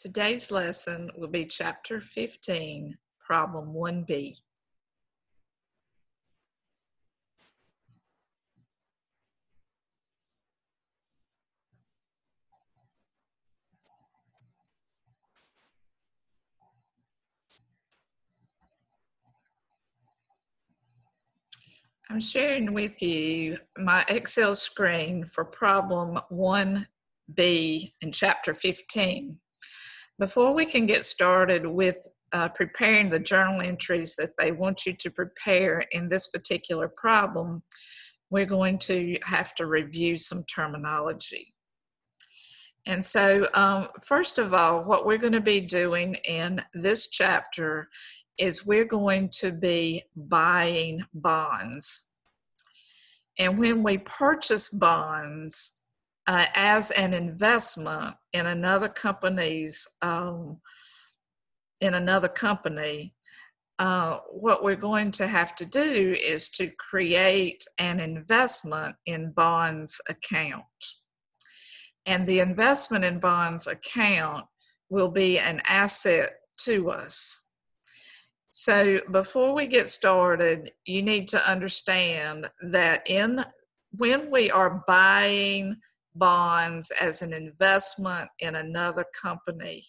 Today's lesson will be Chapter 15, Problem 1B. I'm sharing with you my Excel screen for Problem 1B in Chapter 15. Before we can get started with preparing the journal entries that they want you to prepare in this particular problem, we're going to have to review some terminology. And so, first of all, what we're going to be doing in this chapter is we're going to be buying bonds. And when we purchase bonds as an investment in another company's, what we're going to have to do is to create an investment in bonds account. And the investment in bonds account will be an asset to us. So before we get started, you need to understand that when we are buying bonds as an investment in another company,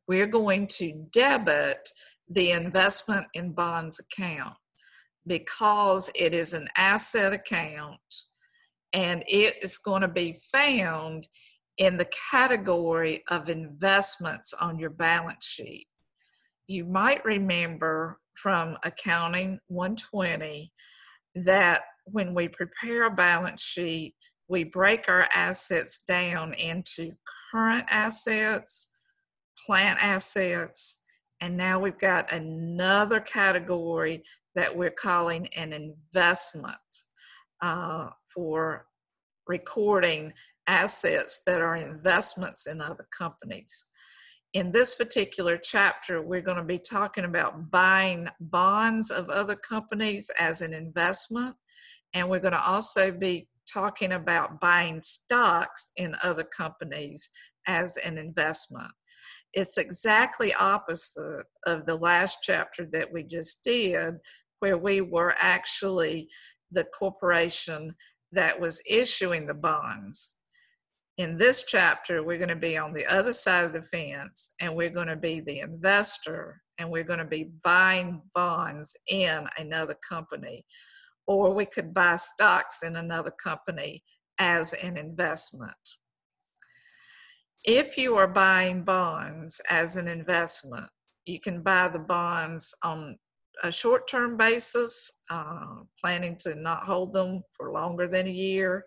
we're going to debit the investment in bonds account because it is an asset account and it is going to be found in the category of investments on your balance sheet. You might remember from Accounting 120 that when we prepare a balance sheet, we break our assets down into current assets, plant assets, and now we've got another category that we're calling an investment for recording assets that are investments in other companies. In this particular chapter, we're going to be talking about buying bonds of other companies as an investment, and we're going to also be talking about buying stocks in other companies as an investment. It's exactly opposite of the last chapter that we just did, where we were actually the corporation that was issuing the bonds. In this chapter, we're going to be on the other side of the fence, and we're going to be the investor, and we're going to be buying bonds in another company, or we could buy stocks in another company as an investment. If you are buying bonds as an investment, you can buy the bonds on a short-term basis, planning to not hold them for longer than a year,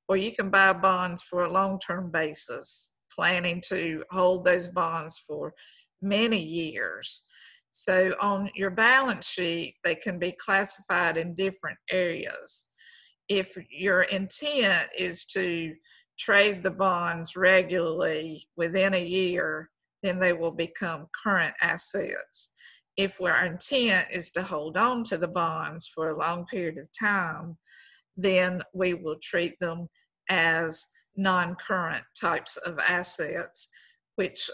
or you can buy bonds for a long-term basis, planning to hold those bonds for many years. So on your balance sheet, they can be classified in different areas. If your intent is to trade the bonds regularly within a year, then they will become current assets. If our intent is to hold on to the bonds for a long period of time, then we will treat them as non-current types of assets, which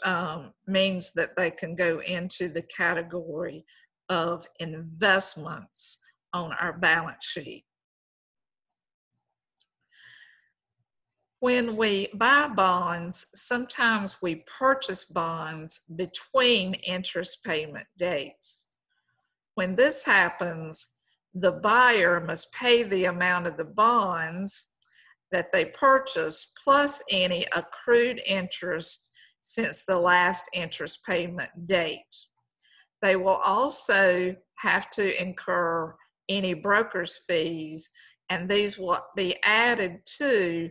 means that they can go into the category of investments on our balance sheet. When we buy bonds, sometimes we purchase bonds between interest payment dates. When this happens, the buyer must pay the amount of the bonds that they purchased plus any accrued interest since the last interest payment date. They will also have to incur any broker's fees, and these will be added to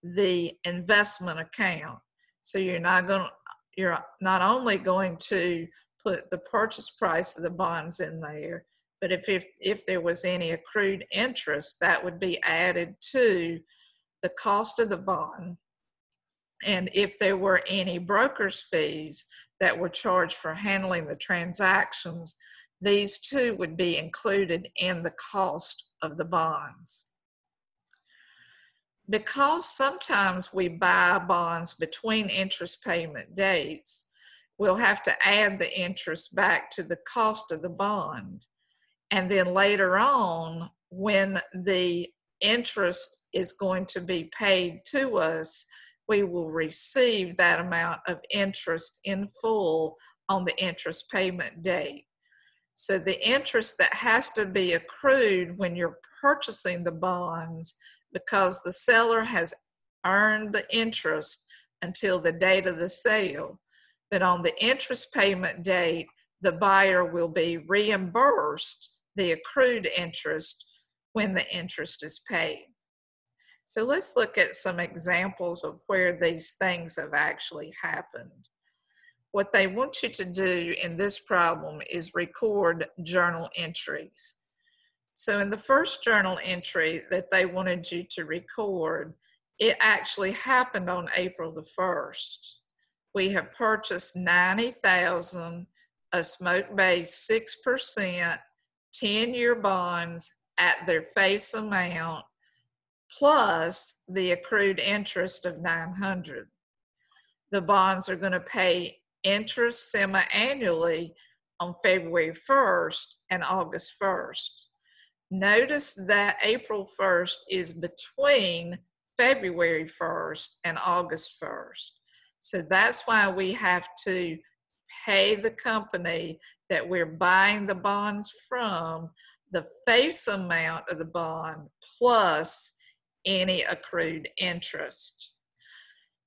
the investment account. So you're not only going to put the purchase price of the bonds in there, but if there was any accrued interest, that would be added to the cost of the bond. And if there were any broker's fees that were charged for handling the transactions, these too would be included in the cost of the bonds. because sometimes we buy bonds between interest payment dates, we'll have to add the interest back to the cost of the bond. And then later on, when the interest is going to be paid to us, we will receive that amount of interest in full on the interest payment date. So the interest that has to be accrued when you're purchasing the bonds, because the seller has earned the interest until the date of the sale, but on the interest payment date, the buyer will be reimbursed the accrued interest when the interest is paid. So let's look at some examples of where these things have actually happened. What they want you to do in this problem is record journal entries. So in the first journal entry that they wanted you to record, it actually happened on April the 1st. We have purchased 90,000 of Smoke Bay 6% 10-year bonds at their face amount plus the accrued interest of 900. The bonds are going to pay interest semi-annually on February 1st and August 1st. Notice that April 1st is between February 1st and August 1st. So that's why we have to pay the company that we're buying the bonds from the face amount of the bond plus any accrued interest.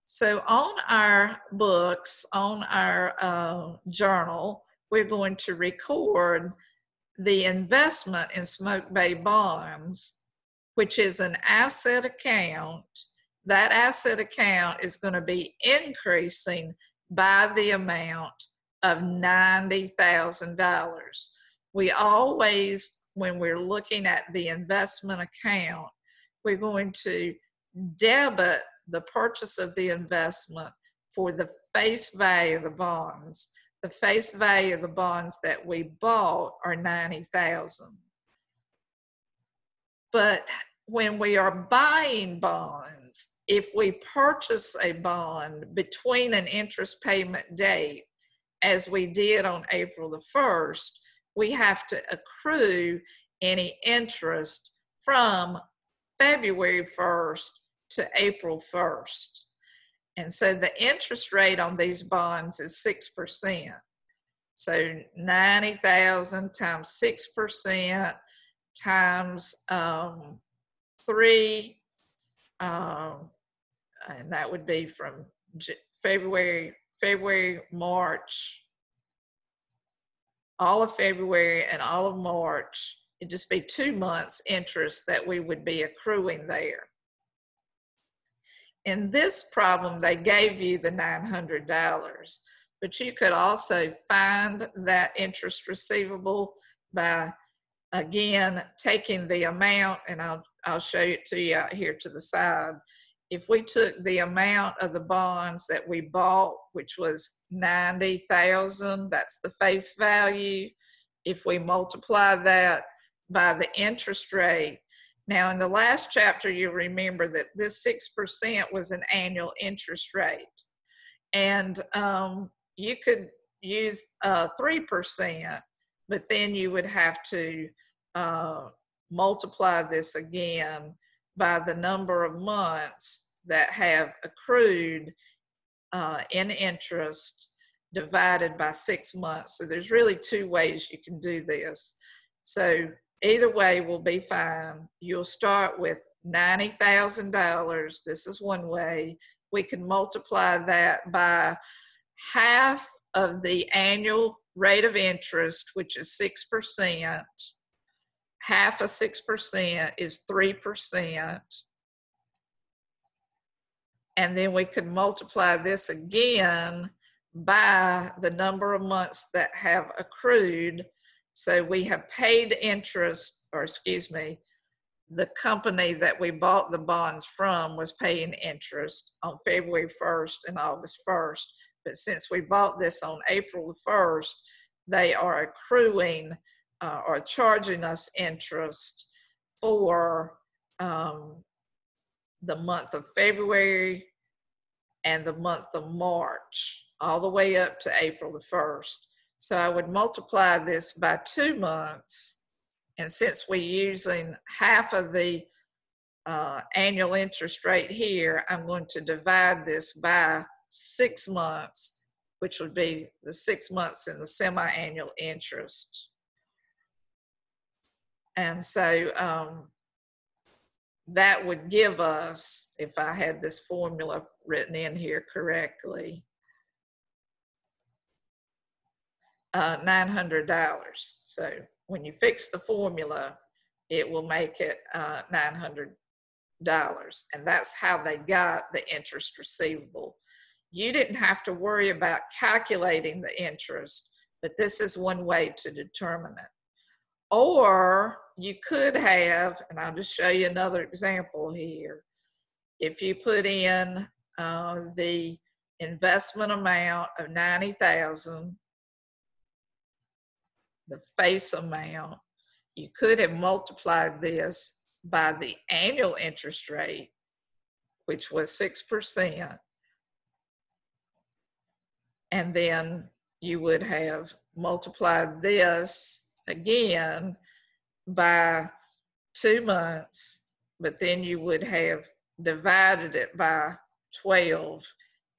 So on our books, on our journal, we're going to record the investment in Smoke Bay bonds, which is an asset account. That asset account is going to be increasing by the amount of $90,000. We always, when we're looking at the investment account, we're going to debit the purchase of the investment for the face value of the bonds. The face value of the bonds that we bought are $90,000. But when we are buying bonds, if we purchase a bond between an interest payment date, as we did on April the 1st, we have to accrue any interest from February 1st to April 1st. And so the interest rate on these bonds is 6%. So 90,000 times 6% times 3, and that would be from February, March, all of February and all of March. It'd just be 2 months interest that we would be accruing there. In this problem, they gave you the $900, but you could also find that interest receivable by, again, taking the amount, and I'll show it to you out here to the side. If we took the amount of the bonds that we bought, which was 90,000, that's the face value. If we multiply that by the interest rate, now in the last chapter, you'll remember that this 6% was an annual interest rate. And you could use 3%, but then you would have to multiply this again by the number of months that have accrued in interest divided by 6 months. So there's really 2 ways you can do this. So either way will be fine. You'll start with $90,000. This is one way. We can multiply that by half of the annual rate of interest, which is 6%. Half of 6% is 3%. And then we could multiply this again by the number of months that have accrued. So we have paid interest, or excuse me, the company that we bought the bonds from was paying interest on February 1st and August 1st. But since we bought this on April 1st, they are accruing or charging us interest for the month of February, and the month of March, all the way up to April the 1st. So I would multiply this by 2 months. And since we're using half of the annual interest rate here, I'm going to divide this by 6 months, which would be the 6 months in the semi-annual interest. And so that would give us, if I had this formula written in here correctly, $900. So when you fix the formula, it will make it $900. And that's how they got the interest receivable. You didn't have to worry about calculating the interest, but this is one way to determine it. Or you could have, and I'll just show you another example here. If you put in the investment amount of $90,000, the face amount, you could have multiplied this by the annual interest rate, which was 6%. And then you would have multiplied this again by 2 months, but then you would have divided it by 12,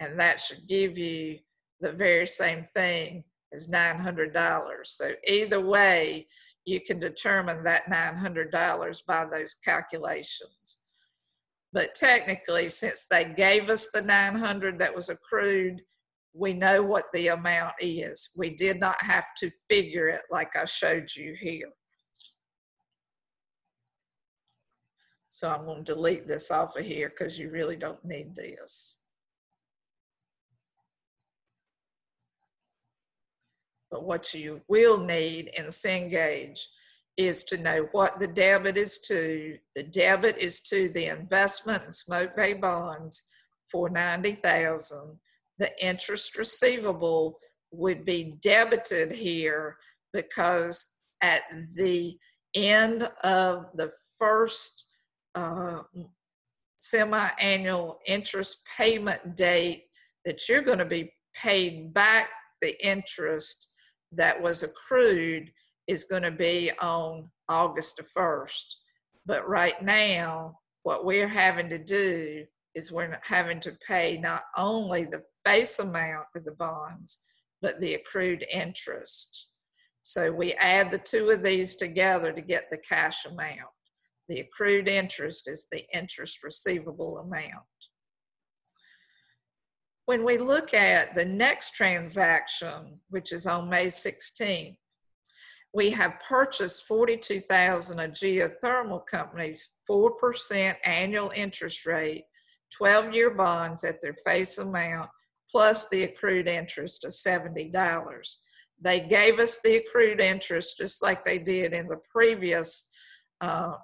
and that should give you the very same thing as $900. So either way, you can determine that $900 by those calculations. But technically, since they gave us the $900 that was accrued, we know what the amount is. We did not have to figure it like I showed you here. So I'm going to delete this off of here because you really don't need this. But what you will need in Cengage is to know what the debit is to. The debit is to the investment in Smoke Bay bonds for $90,000. The interest receivable would be debited here because at the end of the first semi-annual interest payment date that you're going to be paid back the interest that was accrued is going to be on August the 1st. But right now, what we're having to do is we're having to pay not only the face amount of the bonds, but the accrued interest. So we add the two of these together to get the cash amount. The accrued interest is the interest receivable amount. When we look at the next transaction, which is on May 16th, we have purchased 42,000 of geothermal companies, 4% annual interest rate, 12-year bonds at their face amount, plus the accrued interest of $70. They gave us the accrued interest just like they did in the previous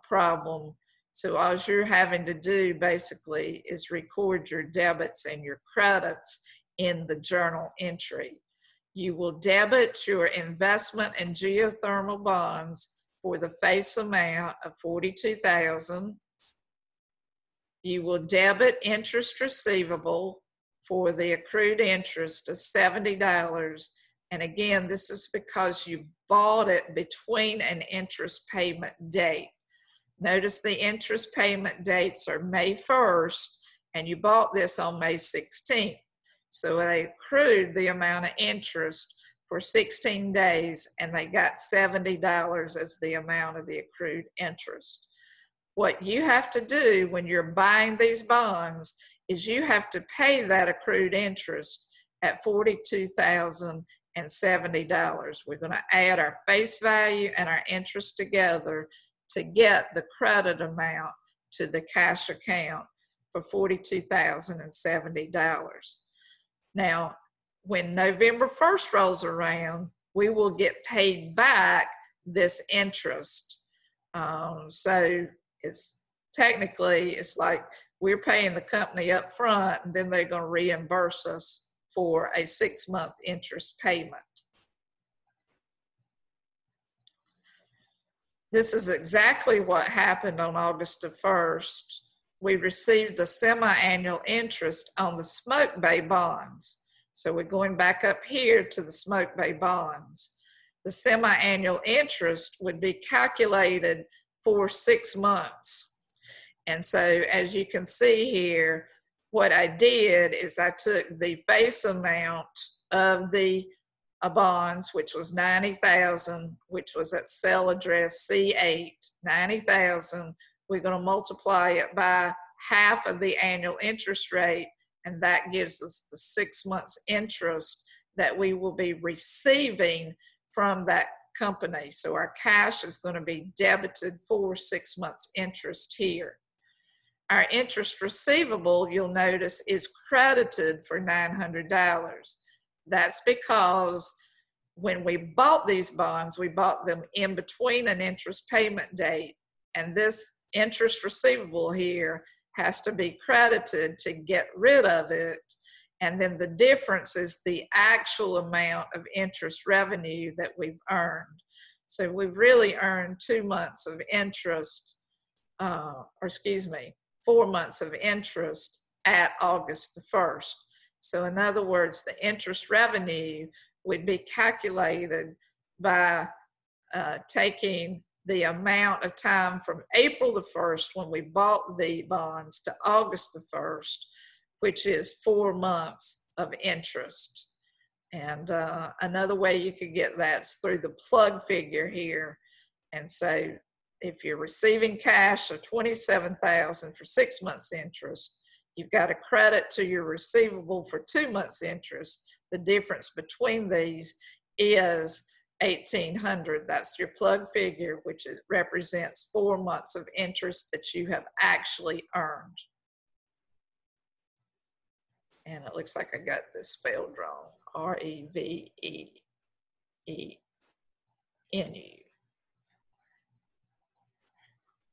problem. So all you're having to do basically is record your debits and your credits in the journal entry. You will debit your investment in geothermal bonds for the face amount of $42,000. You will debit interest receivable for the accrued interest of $70. And again, this is because you bought it between an interest payment date. Notice the interest payment dates are May 1st, and you bought this on May 16th. So they accrued the amount of interest for 16 days, and they got $70 as the amount of the accrued interest. What you have to do when you're buying these bonds is you have to pay that accrued interest at $42,070. We're going to add our face value and our interest together to get the credit amount to the cash account for $42,070. Now, when November 1st rolls around, we will get paid back this interest. So it's technically, it's like we're paying the company up front, and then they're going to reimburse us for a 6-month interest payment. This is exactly what happened on August the 1st. we received the semi-annual interest on the Smoke Bay bonds. So we're going back up here to the Smoke Bay bonds. The semi-annual interest would be calculated for 6 months. And so as you can see here, what I did is I took the face amount of the bonds, which was $90,000, which was at cell address C8, $90,000. We're going to multiply it by half of the annual interest rate, and that gives us the 6 months interest that we will be receiving from that company. So our cash is going to be debited for 6 months interest here. Our interest receivable, you'll notice, is credited for $900. That's because when we bought these bonds, we bought them in between an interest payment date, and this interest receivable here has to be credited to get rid of it. And then the difference is the actual amount of interest revenue that we've earned. So we've really earned 2 months of interest, 4 months of interest at August the 1st. So in other words, the interest revenue would be calculated by taking the amount of time from April the 1st when we bought the bonds to August the 1st, which is 4 months of interest. And another way you could get that is through the plug figure here. And so if you're receiving cash of $27,000 for 6 months interest, you've got a credit to your receivable for 2 months interest. The difference between these is $1,800. That's your plug figure, which represents 4 months of interest that you have actually earned. And it looks like I got this spelled wrong. REVENU.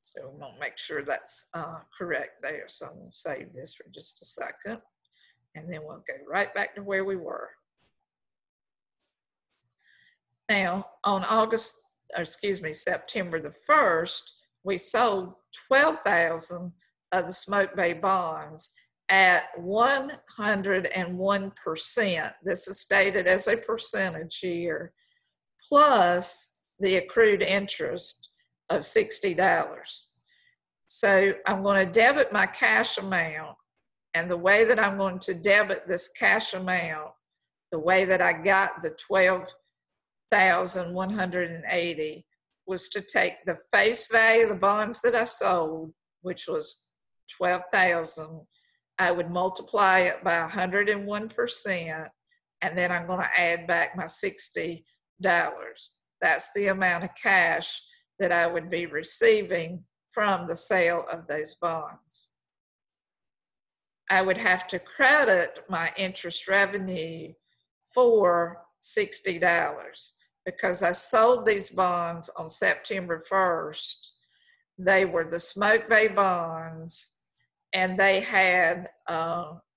So I'm going to make sure that's correct there. So I'm going to save this for just a second, and then we'll go right back to where we were. Now, on September the 1st, we sold 12,000 of the Smoke Bay bonds at 101%. This is stated as a percentage here, plus the accrued interest of $60. So I'm going to debit my cash amount, and the way that I'm going to debit this cash amount, the way that I got the $12,180 was to take the face value of the bonds that I sold, which was $12,000. I would multiply it by 101%, and then I'm going to add back my $60. That's the amount of cash that I would be receiving from the sale of those bonds. I would have to credit my interest revenue for $60 because I sold these bonds on September 1st. They were the Smoke Bay bonds, and they had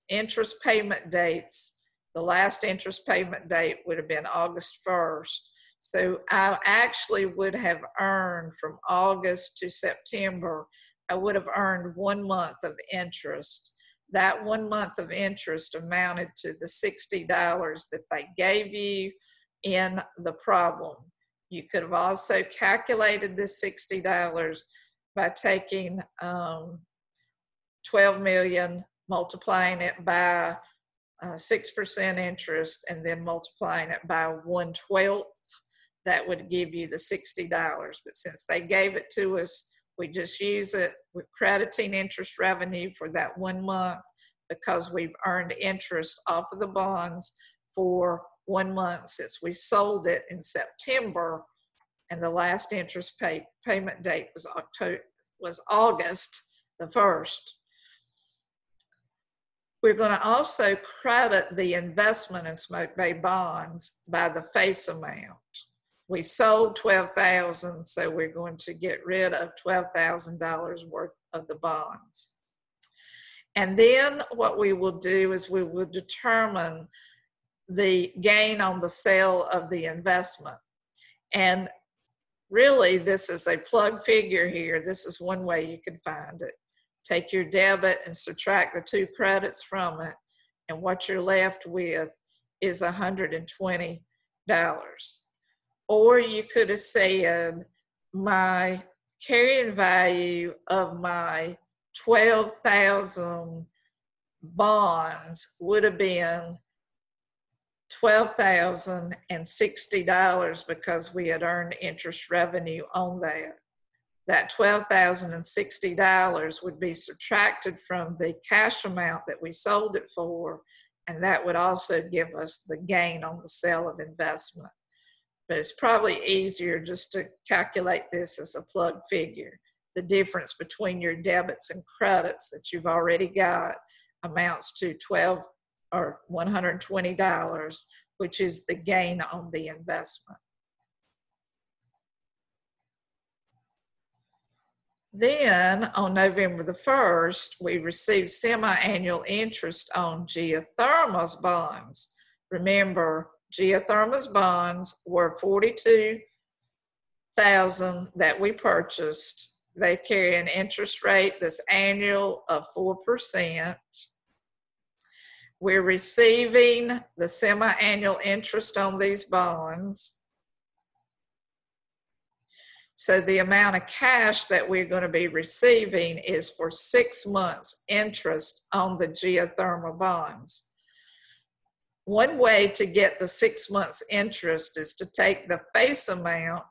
interest payment dates. The last interest payment date would have been August 1st. So I actually would have earned from August to September, I would have earned 1 month of interest. That 1 month of interest amounted to the $60 that they gave you in the problem. You could have also calculated this $60 by taking 12 million, multiplying it by 6% interest, and then multiplying it by 1/12. That would give you the $60. But since they gave it to us, we just use it. We're crediting interest revenue for that 1 month because we've earned interest off of the bonds for 1 month since we sold it in September, and the last interest payment date was August the 1st. We're going to also credit the investment in Smoke Bay bonds by the face amount. We sold $12,000, so we're going to get rid of $12,000 worth of the bonds. And then what we will do is we will determine the gain on the sale of the investment. And really, this is a plug figure here. This is one way you can find it. take your debit and subtract the 2 credits from it, and what you're left with is $120. Or you could have said, my carrying value of my 12,000 bonds would have been $12,060 because we had earned interest revenue on that. That $12,060 would be subtracted from the cash amount that we sold it for, and that would also give us the gain on the sale of investment. But it's probably easier just to calculate this as a plug figure. The difference between your debits and credits that you've already got amounts to $120, which is the gain on the investment. Then on November the 1st, we received semi-annual interest on geothermal's bonds. Remember, geothermal's bonds were $42,000 that we purchased. They carry an interest rate that's annual of 4%. We're receiving the semi-annual interest on these bonds. So the amount of cash that we're going to be receiving is for 6 months interest on the geothermal bonds. One way to get the 6 months interest is to take the face amount,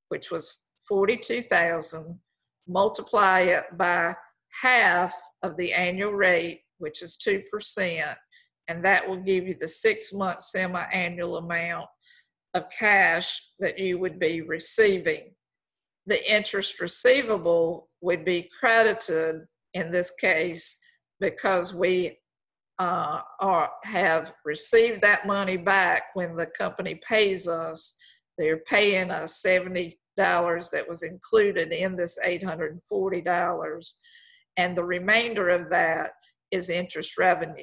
which was $42,000, multiply it by half of the annual rate, which is 2%, and that will give you the 6 month semi-annual amount of cash that you would be receiving. The interest receivable would be credited in this case because we have received that money back when the company pays us. They're paying us $70 that was included in this $840, and the remainder of that is interest revenue.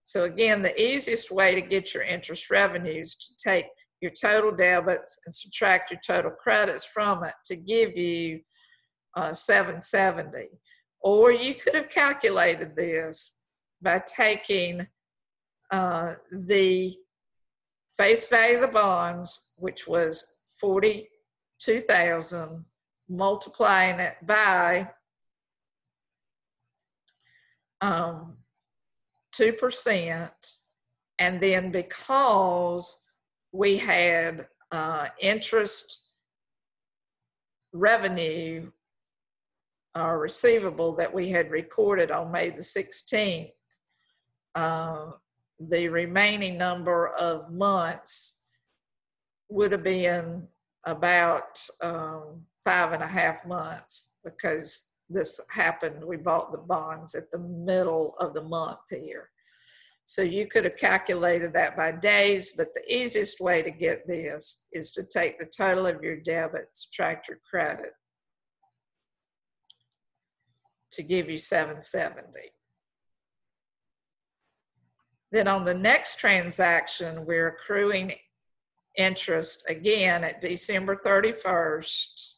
So again, the easiest way to get your interest revenue is to take your total debits and subtract your total credits from it to give you $770. Or you could have calculated this by taking the face value of the bonds, which was $42,000, multiplying it by 2%, and then because we had interest revenue receivable that we had recorded on May the 16th, the remaining number of months would have been about 5.5 months, because this happened, we bought the bonds at the middle of the month here. So you could have calculated that by days, but the easiest way to get this is to take the total of your debit, subtract your credit to give you $770. Then on the next transaction, we're accruing interest again at December 31st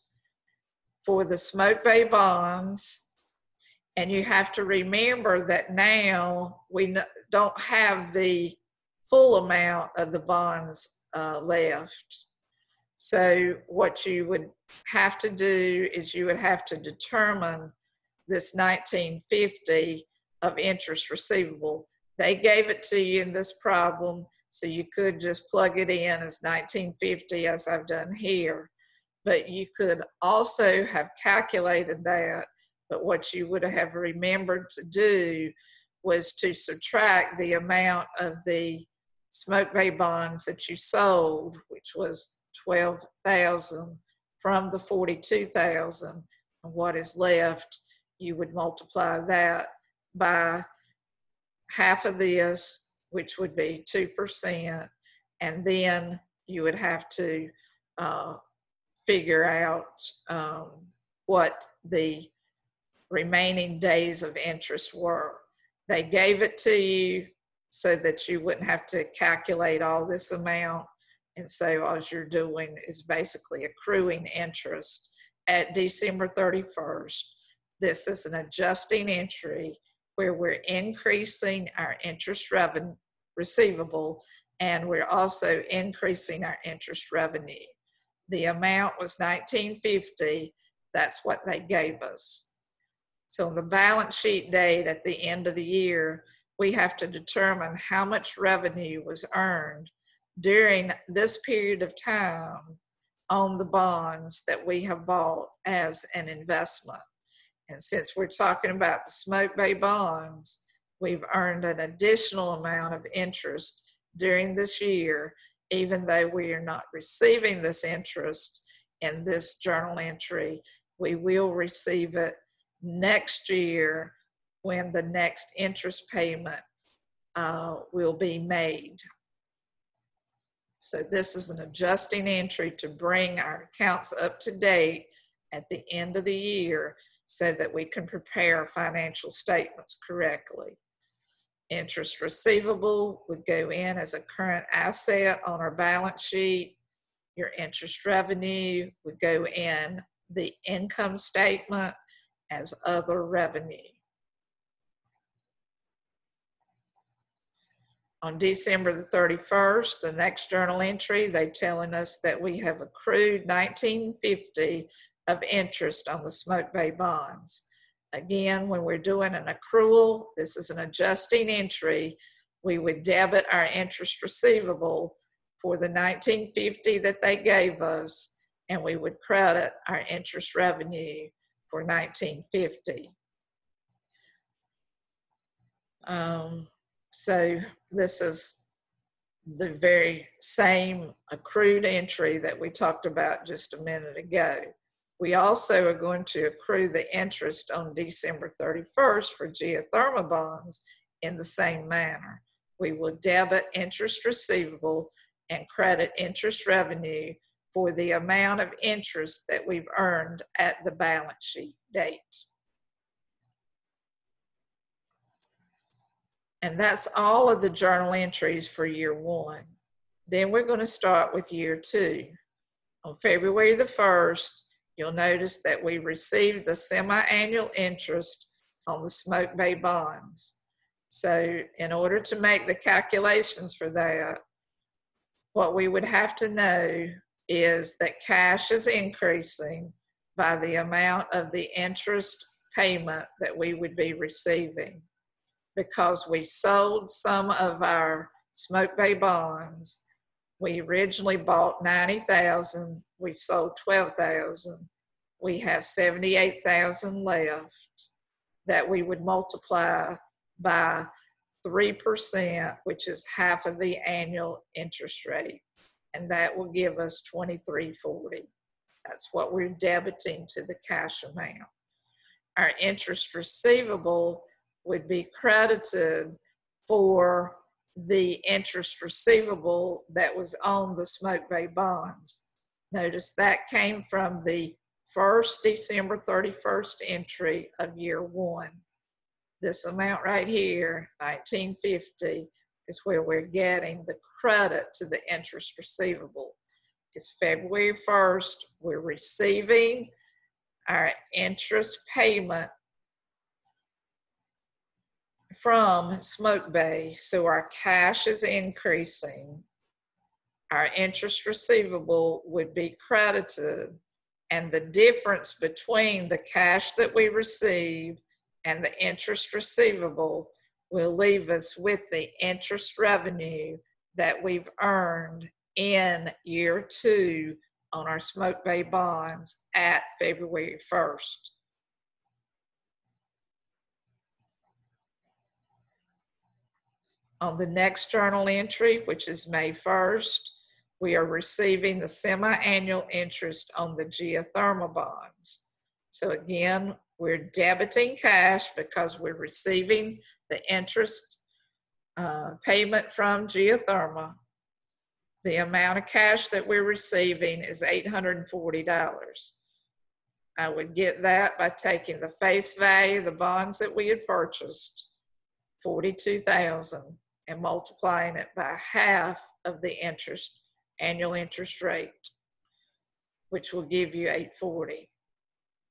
for the Smoke Bay bonds. And you have to remember that now we don't have the full amount of the bonds left. So what you would have to do is you would have to determine this $1950 of interest receivable. They gave it to you in this problem, so you could just plug it in as $1950 as I've done here. But you could also have calculated that, but what you would have remembered to do was to subtract the amount of the Smoke Bay bonds that you sold, which was $12,000, from the $42,000. And what is left, you would multiply that by half of this, which would be 2%, and then you would have to figure out what the remaining days of interest were. They gave it to you so that you wouldn't have to calculate all this amount, and so all you're doing is basically accruing interest at December 31st. This is an adjusting entry where we're increasing our interest receivable, and we're also increasing our interest revenue. The amount was $19.50. That's what they gave us. So on the balance sheet date at the end of the year, we have to determine how much revenue was earned during this period of time on the bonds that we have bought as an investment. And since we're talking about the Smoke Bay bonds, we've earned an additional amount of interest during this year, even though we are not receiving this interest in this journal entry. We will receive it next year when the next interest payment will be made. So this is an adjusting entry to bring our accounts up to date at the end of the year so that we can prepare financial statements correctly. Interest receivable would go in as a current asset on our balance sheet. Your interest revenue would go in the income statement as other revenue. On December the 31st, the next journal entry, they're telling us that we have accrued $19.50 of interest on the Smoke Bay bonds. Again, when we're doing an accrual, this is an adjusting entry. We would debit our interest receivable for the $19.50 that they gave us, and we would credit our interest revenue for $19.50. So this is the very same accrued entry that we talked about just a minute ago. We also are going to accrue the interest on December 31st for geothermal bonds in the same manner. We will debit interest receivable and credit interest revenue for the amount of interest that we've earned at the balance sheet date. And that's all of the journal entries for year one. Then we're going to start with year two. On February the 1st, you'll notice that we received the semi-annual interest on the Smoke Bay bonds. So in order to make the calculations for that, what we would have to know is that cash is increasing by the amount of the interest payment that we would be receiving. Because we sold some of our Smoke Bay bonds, we originally bought 90,000, we sold 12,000. We have 78,000 left that we would multiply by 3%, which is half of the annual interest rate. And that will give us $23.40. That's what we're debiting to the cash amount. Our interest receivable would be credited for the interest receivable that was on the Smoke Bay bonds. Notice that came from the first December 31st entry of year one. This amount right here, $19.50, is where we're getting the credit to the interest receivable. It's February 1st, we're receiving our interest payment from Smoke Bay, so our cash is increasing. Our interest receivable would be credited, and the difference between the cash that we receive and the interest receivable will leave us with the interest revenue that we've earned in year two on our Smoke Bay bonds at February 1st. On the next journal entry, which is May 1st, we are receiving the semi-annual interest on the geothermal bonds. So again, we're debiting cash because we're receiving the interest payment from geothermal. The amount of cash that we're receiving is $840. I would get that by taking the face value of the bonds that we had purchased, $42,000, and multiplying it by half of the annual interest rate, which will give you $840.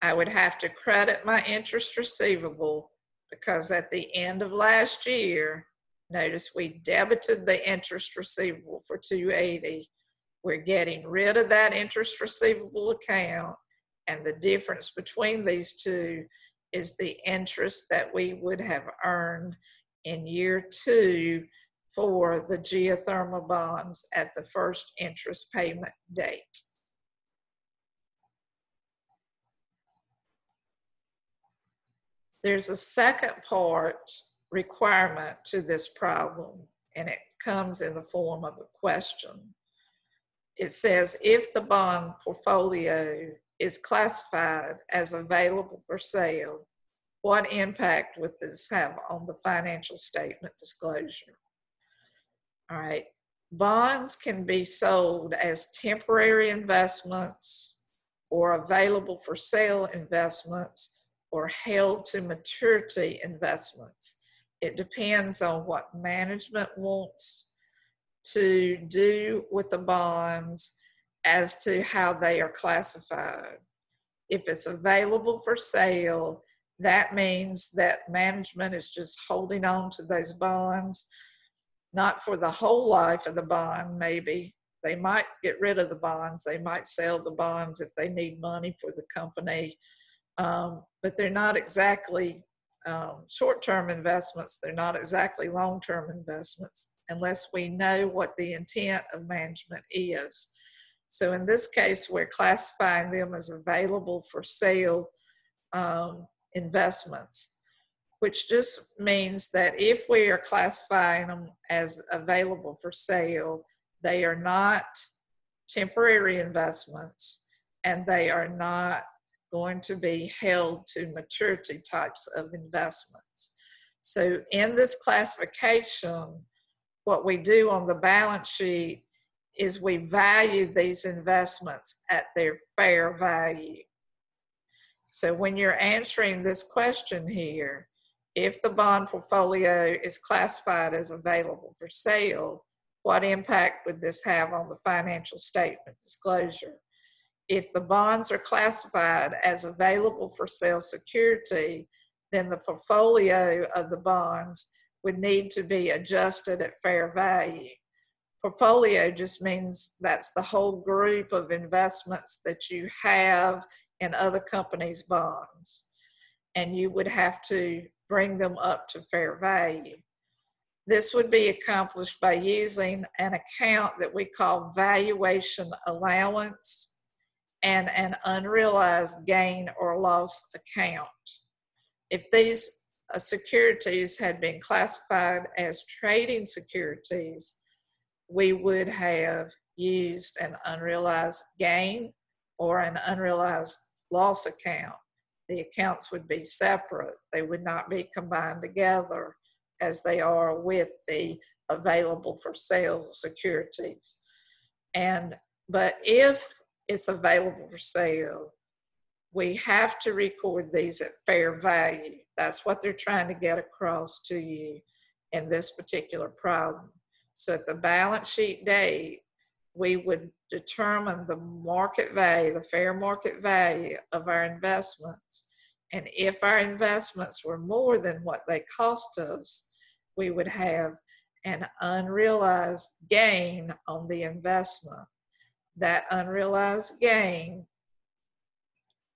I would have to credit my interest receivable because at the end of last year, notice we debited the interest receivable for $280. We're getting rid of that interest receivable account, and the difference between these two is the interest that we would have earned in year 2 for the geothermal bonds at the first interest payment date. There's a second part requirement to this problem, and it comes in the form of a question. It says, if the bond portfolio is classified as available for sale, what impact would this have on the financial statement disclosure? All right, bonds can be sold as temporary investments or available for sale investments or held to maturity investments. It depends on what management wants to do with the bonds as to how they are classified. If it's available for sale, that means that management is just holding on to those bonds, not for the whole life of the bond. Maybe they might get rid of the bonds, they might sell the bonds if they need money for the company, but they're not exactly short-term investments, they're not exactly long-term investments unless we know what the intent of management is. So in this case, we're classifying them as available for sale investments, which just means that if we are classifying them as available for sale, they are not temporary investments and they are not going to be held to maturity types of investments. So in this classification, what we do on the balance sheet is we value these investments at their fair value. So when you're answering this question here, if the bond portfolio is classified as available for sale, what impact would this have on the financial statement disclosure? If the bonds are classified as available for sale security, then the portfolio of the bonds would need to be adjusted at fair value. Portfolio just means that's the whole group of investments that you have in other companies' bonds, and you would have to bring them up to fair value. This would be accomplished by using an account that we call valuation allowance and an unrealized gain or loss account. If these securities had been classified as trading securities, we would have used an unrealized gain or an unrealized loss account. The accounts would be separate. They would not be combined together as they are with the available for sale securities. But if it's available for sale, we have to record these at fair value. That's what they're trying to get across to you in this particular problem. So at the balance sheet date, we would determine the market value, the fair market value of our investments. And if our investments were more than what they cost us, we would have an unrealized gain on the investment. That unrealized gain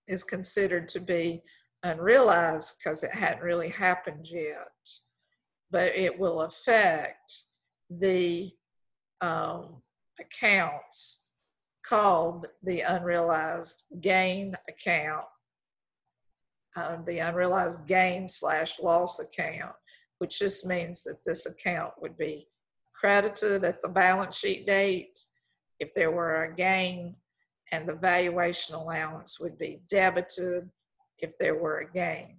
is considered to be unrealized because it hadn't really happened yet, but it will affect the accounts called the unrealized gain account, the unrealized gain / loss account, which just means that this account would be credited at the balance sheet date if there were a gain, and the valuation allowance would be debited if there were a gain.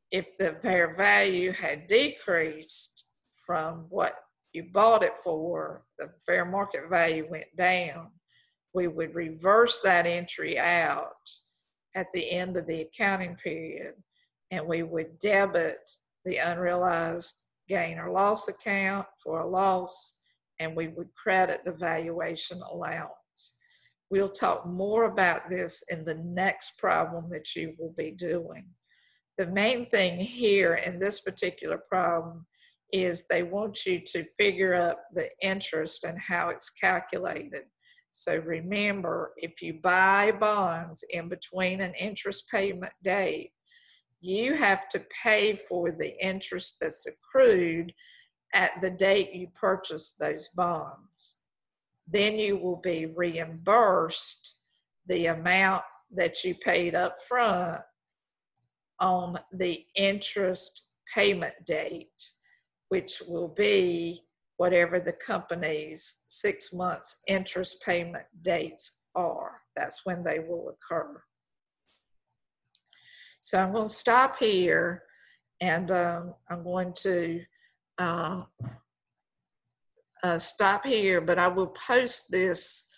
If the fair value had decreased from what you bought it for, the fair market value went down, we would reverse that entry out at the end of the accounting period, and we would debit the unrealized gain or loss account for a loss, and we would credit the valuation allowance. We'll talk more about this in the next problem that you will be doing. The main thing here in this particular problem is they want you to figure out the interest and how it's calculated. So remember, if you buy bonds in between an interest payment date, you have to pay for the interest that's accrued at the date you purchase those bonds. Then you will be reimbursed the amount that you paid up front on the interest payment date, which will be whatever the company's 6 months interest payment dates are. That's when they will occur. So I'm going to stop here, and I'm going to stop here, but I will post this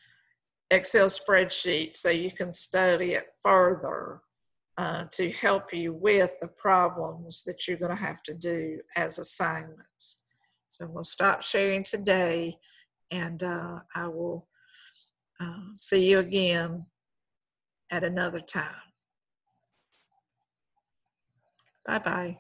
Excel spreadsheet so you can study it further to help you with the problems that you're going to have to do as assignments. So we'll stop sharing today, and I will see you again at another time. Bye-bye.